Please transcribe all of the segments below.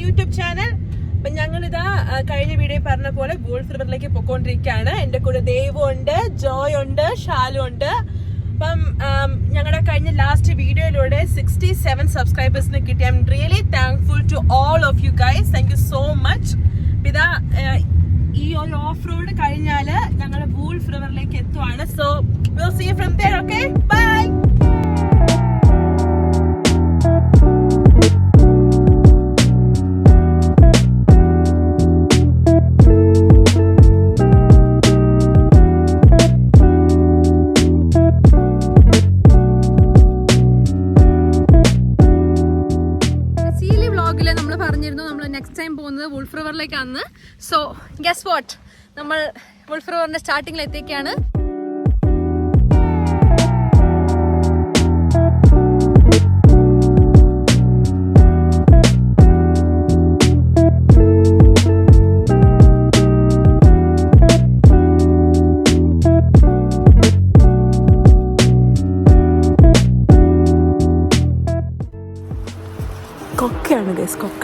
YouTube channel. അപ്പൊ ഞങ്ങളിതാ കഴിഞ്ഞ വീഡിയോ പറഞ്ഞ പോലെ വൂൾഫ് റിവറിലേക്ക് പൊക്കോണ്ടിരിക്കുകയാണ്. എന്റെ കൂടെ ദേവു ഉണ്ട്, ജോയ് ഉണ്ട്, ഷാലു ഉണ്ട്. അപ്പം ഞങ്ങളുടെ കഴിഞ്ഞ ലാസ്റ്റ് വീഡിയോയിലൂടെ 67 സബ്സ്ക്രൈബേഴ്സിന് കിട്ടി. I'm really thankful to all of you guys. Thank you so much. ഇതാ ഈ ഒരു ഓഫ് റോഡ് കഴിഞ്ഞാല് ഞങ്ങൾ വൂൾഫ് റിവറിലേക്ക് എത്തുവാണ്. So we'll see you from there, okay? Bye. നമ്മൾ പറഞ്ഞിരുന്നു നമ്മൾ നെക്സ്റ്റ് ടൈം പോകുന്നത് വൂൾഫ് റിവറിലേക്കാണ്. സോ ഗെസ് വാട്ട്, നമ്മൾ വൂൾഫ് റിവറിന്റെ സ്റ്റാർട്ടിങ്ങിൽ എത്തിയൊക്കെയാണ്. കൊക്കയാണ് ഗൈസ്, കൊക്ക.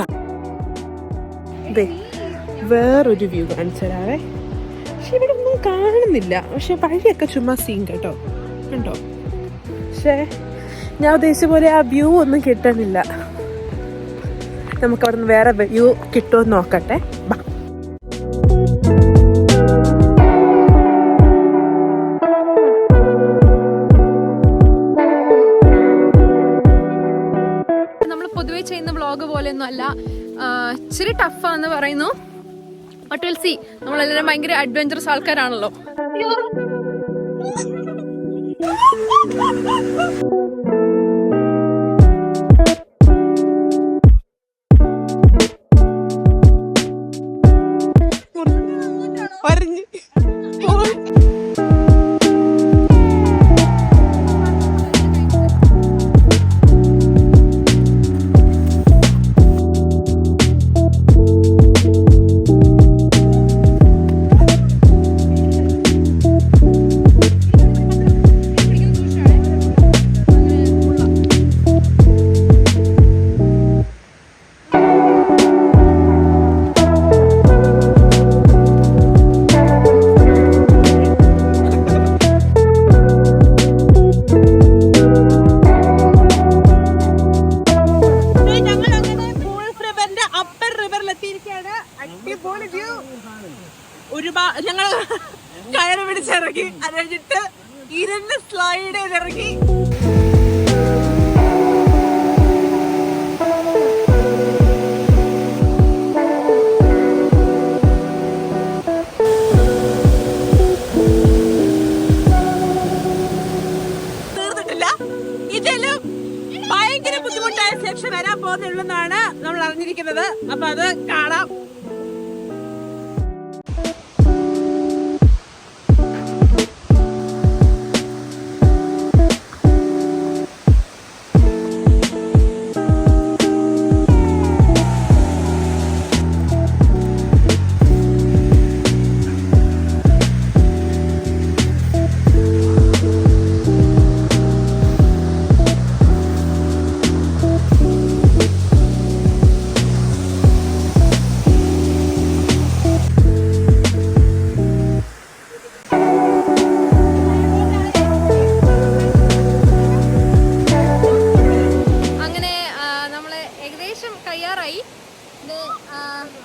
വേറൊരു വ്യൂ കാണിച്ചു തരാവേ. പക്ഷെ ഇവിടെ ഒന്നും കാണുന്നില്ല. പക്ഷെ വഴിയൊക്കെ ചുമ്മാ സീൻ കേട്ടോ, കണ്ടോ? പക്ഷേ ഞാൻ ഉദ്ദേശിച്ച പോലെ ആ വ്യൂ ഒന്നും കിട്ടണില്ല. നമുക്ക് അവിടെ നിന്ന് വേറെ വ്യൂ കിട്ടുമെന്ന് നോക്കട്ടെ. ബാ. ചെയ്യുന്ന വ്ളോഗ് പോലെയൊന്നും അല്ല, ഇച്ചിരി ടഫാന്ന് പറയുന്നു. But will see. നമ്മളെല്ലാവരും ഭയങ്കര അഡ്വഞ്ചറസ് ആൾക്കാരാണല്ലോ. ഞങ്ങൾ കയറ് പിടിച്ചിറങ്ങി, അത് കഴിഞ്ഞിട്ട് ഇരുന്ന് സ്ലൈഡ് ചെയ്തിറങ്ങി. തീർന്നിട്ടില്ല. ഇതിലും ഭയങ്കര ബുദ്ധിമുട്ടായ സെക്ഷൻ വരാൻ പോകുന്നുള്ളതാണ് നമ്മൾ അറിഞ്ഞിരിക്കുന്നത്. അപ്പൊ അത് കാണാം.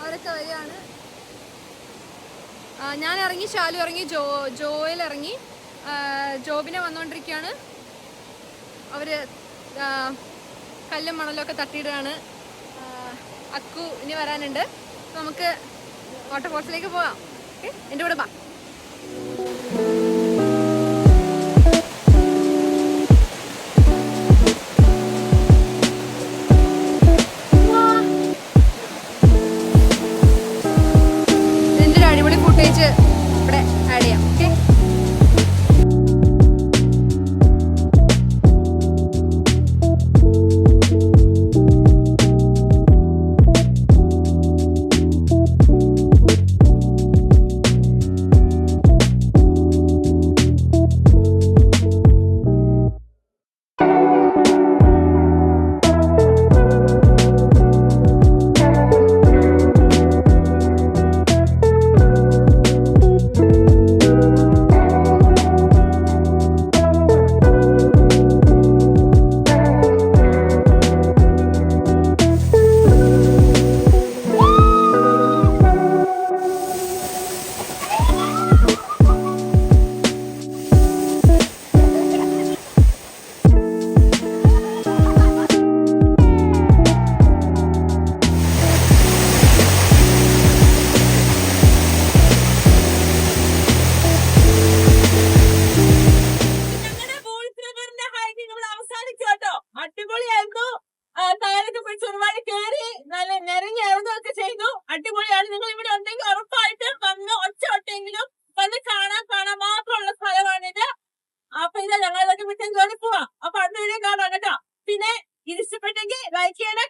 അവരൊക്കെ വരികയാണ്. ഞാൻ ഇറങ്ങി, ഷാലു ഇറങ്ങി, ജോയിൽ ഇറങ്ങി, ജോബിനെ വന്നുകൊണ്ടിരിക്കുകയാണ്. അവര് കല്ലും മണലൊക്കെ തട്ടിയിടുകയാണ്. അക്കു ഇനി വരാനുണ്ട്. നമുക്ക് വാട്ടർഫോൾസിലേക്ക് പോകാം. ഓക്കെ, എൻ്റെ കൂടെ വാ. ഇവിടെ ആഡ് ചെയ്യാം. ഓക്കെ, അടിപൊളിയാണ്. നിങ്ങൾ ഇവിടെ ഉണ്ടെങ്കിൽ ഉറപ്പായിട്ട് വന്ന് ഒറ്റയെങ്കിലും വന്ന് കാണാൻ മാത്രമുള്ള സ്ഥലമാണിത്. അപ്പൊ ഇത് ഞങ്ങളൊക്കെ വിട്ടും കയറി പോവാം. അപ്പൊ അടുത്ത വീഡിയോ കാണാം കേട്ടോ. പിന്നെ ഇത് ഇഷ്ടപ്പെട്ടെങ്കിൽ ലൈക്ക് ചെയ്യണം,